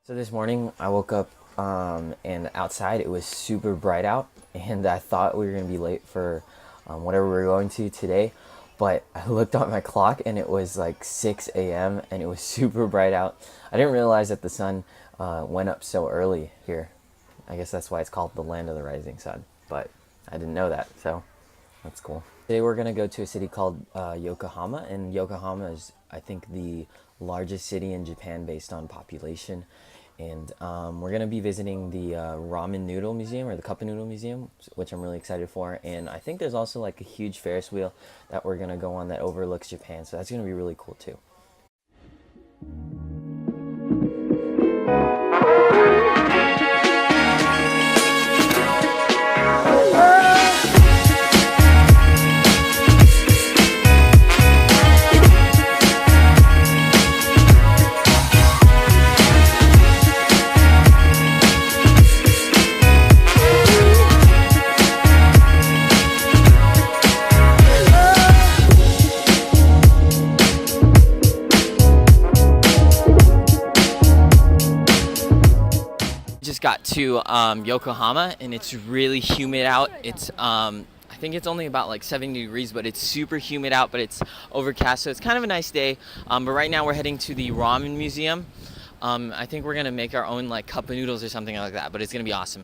So this morning I woke up and outside it was super bright out, and I thought we were going to be late for whatever we were going to today. But I looked at my clock and it was like 6 a.m. and it was super bright out. I didn't realize that the sun went up so early here. I guess that's why it's called the land of the rising sun. But I didn't know that, so that's cool. Today we're going to go to a city called Yokohama, and Yokohama is, I think, the largest city in Japan based on population. And we're going to be visiting the ramen noodle museum, or the cup noodle museum, which I'm really excited for. And I think there's also like a huge Ferris wheel that we're going to go on that overlooks Japan, so that's going to be really cool too. Just got to Yokohama, and it's really humid out. It's I think it's only about like 70 degrees, but it's super humid out, but it's overcast, so it's kind of a nice day. But right now we're heading to the ramen museum. I think we're gonna make our own like cup of noodles or something like that, but it's gonna be awesome.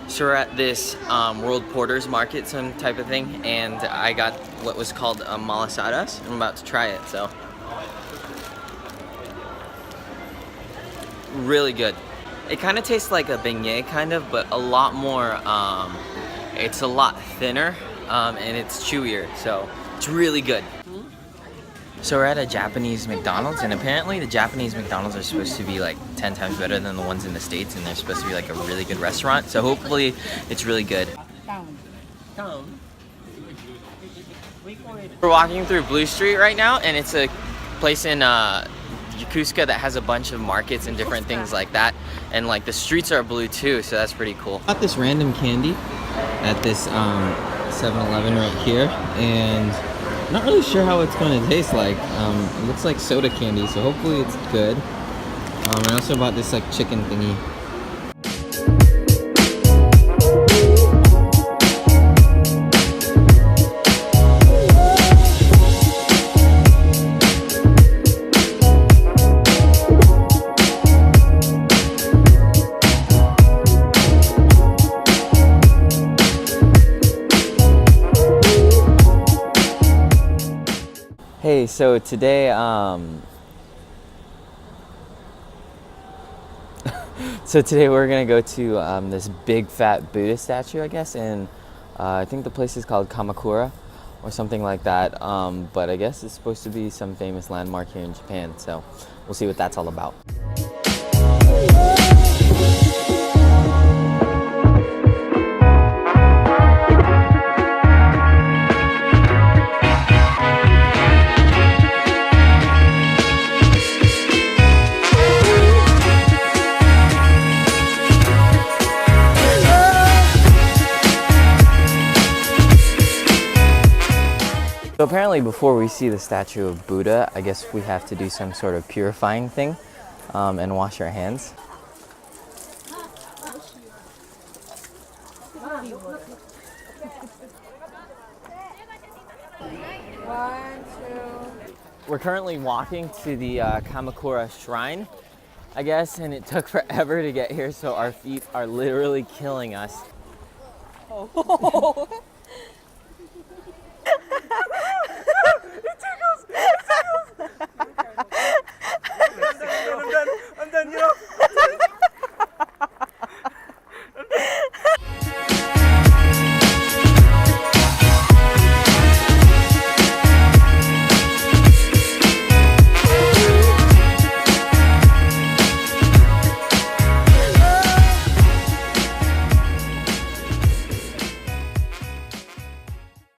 So we're at this World Porters Market, some type of thing, and I got what was called malasadas. I'm about to try it, so. Really good. It kind of tastes like a beignet, kind of, but a lot more, it's a lot thinner, and it's chewier, so it's really good. So we're at a Japanese McDonald's, and apparently the Japanese McDonald's are supposed to be like 10 times better than the ones in the States, and they're supposed to be like a really good restaurant, so hopefully it's really good. We're walking through Blue Street right now, and it's a place in Yokosuka that has a bunch of markets and different things like that, and like the streets are blue too, so that's pretty cool. Got this random candy at this 7-Eleven right here, and I'm not really sure how it's going to taste like. It looks like soda candy, so hopefully it's good. I also bought this like chicken thingy. Hey, so today, we're gonna go to this big fat Buddha statue, I guess, and I think the place is called Kamakura or something like that. But I guess it's supposed to be some famous landmark here in Japan, so we'll see what that's all about. So apparently before we see the statue of Buddha, I guess we have to do some sort of purifying thing and wash our hands. We're currently walking to the Kamakura shrine, I guess, and it took forever to get here, so our feet are literally killing us. Oh.